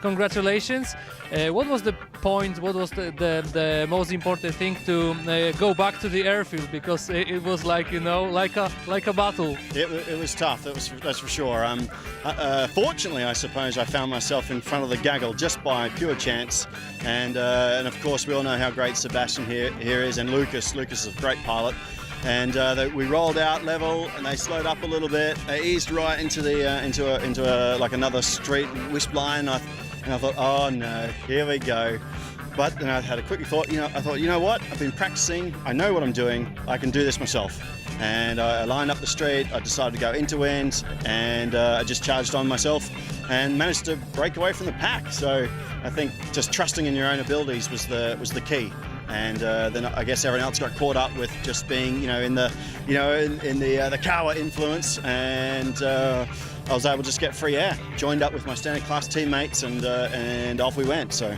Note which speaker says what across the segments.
Speaker 1: congratulations. What was the point, what was the most important thing to go back to the airfield? Because it was like, you know, like a battle.
Speaker 2: It was tough, that's for sure. Fortunately, I suppose, I found myself in front of the gaggle just by pure chance. And of course, we all know how great Sebastian here is, and Lucas. Lucas is a great pilot. And we rolled out level, and they slowed up a little bit. They eased right into the into like another street wisp line, and I thought, oh no, here we go. But then I had a quick thought. I thought, you know what? I've been practicing. I know what I'm doing. I can do this myself. And I lined up the street. I decided to go into wind, and I just charged on myself, and managed to break away from the pack. So I think just trusting in your own abilities was the key. And then I guess everyone else got caught up with just being, in the Kawa influence, and I was able to just get free air. Joined up with my standard class teammates, and off we went. So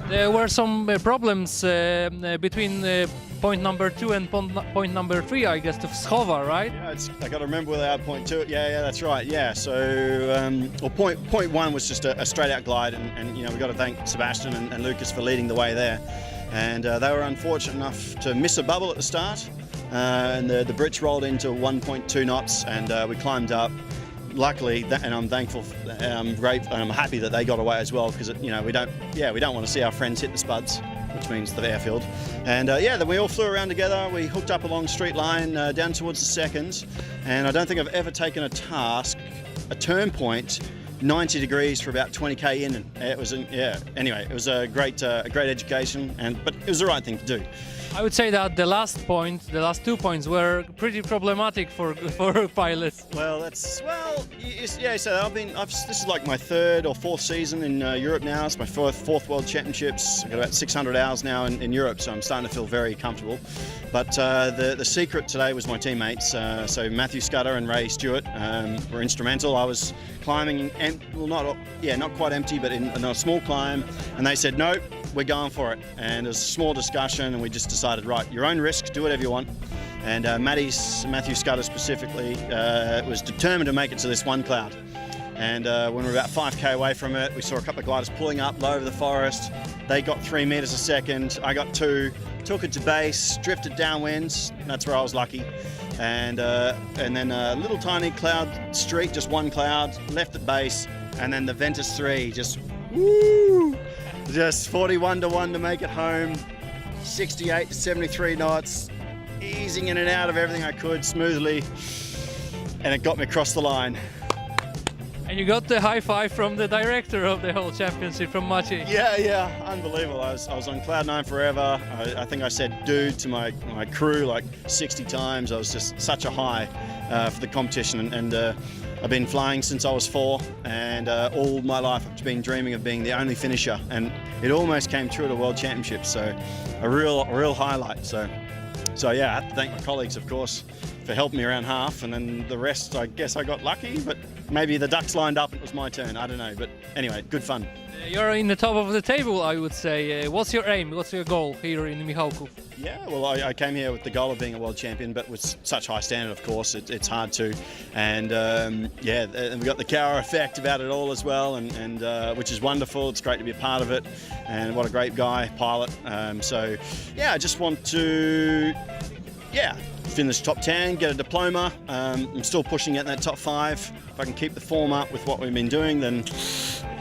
Speaker 1: there were some problems between point number 2 and point number 3, I guess, to Schowa, right?
Speaker 2: Yeah, I got to remember where they are. Point 2. Yeah, that's right. Yeah. So, point 1 was just a straight out glide, and we got to thank Sebastian and Lucas for leading the way there. And they were unfortunate enough to miss a bubble at the start, and the Brits rolled into 1.2 knots, and we climbed up. Luckily, and I'm thankful, I'm grateful, and I'm happy that they got away as well, because we don't want to see our friends hit the spuds, which means the airfield. And then we all flew around together. We hooked up along straight line down towards the seconds, and I don't think I've ever taken a turn point 90 degrees for about 20k in, and it was anyway, it was a great education, but it was the right thing to do.
Speaker 1: I would say that the last 2 points were pretty problematic for pilots.
Speaker 2: Well, so this is like my 3rd or 4th season in Europe now. It's my fourth World Championships. I've got about 600 hours now in Europe, so I'm starting to feel very comfortable. But the secret today was my teammates. So Matthew Scudder and Ray Stewart were instrumental. I was climbing, not quite empty, but in a small climb, and they said, nope, we're going for it. And it was a small discussion, and we just decided, right, your own risk, do whatever you want. And Matthew Scudder specifically was determined to make it to this one cloud. And when we were about 5k away from it, we saw a couple of gliders pulling up low over the forest. They got 3 meters a second, I got 2, took it to base, drifted downwind. That's where I was lucky. And then a little tiny cloud streak, just one cloud, left at base, and then the Ventus 3 just woo! Just 41 to 1 to make it home, 68 to 73 knots, easing in and out of everything I could smoothly, and it got me across the line.
Speaker 1: And you got the high five from the director of the whole championship, from Maciej.
Speaker 2: Yeah, unbelievable. I was on cloud 9 forever. I think I said dude to my crew like 60 times. I was just such a high for the competition, and I've been flying since I was 4, and all my life I've been dreaming of being the only finisher, and it almost came true at a World Championship, so a real highlight. So yeah, I have to thank my colleagues, of course, for helping me around half, and then the rest, I guess I got lucky, but maybe the ducks lined up and it was my turn, I don't know, but anyway, good fun.
Speaker 1: You're in the top of the table, I would say. What's your aim, what's your goal here in Michałków?
Speaker 2: Yeah, well, I came here with the goal of being a world champion, but with such high standard, of course, it's hard to. And and we've got the Kawa effect about it all as well, and which is wonderful. It's great to be a part of it, and what a great guy, pilot. So yeah, I just want to, finish top 10, get a diploma. I'm still pushing at that top 5. If I can keep the form up with what we've been doing, then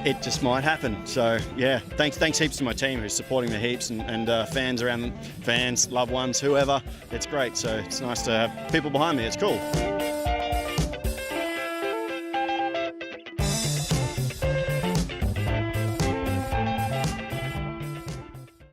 Speaker 2: it just might happen. So yeah, thanks heaps to my team who's supporting me heaps, and fans around them, fans, loved ones, whoever. It's great. So it's nice to have people behind me. It's cool.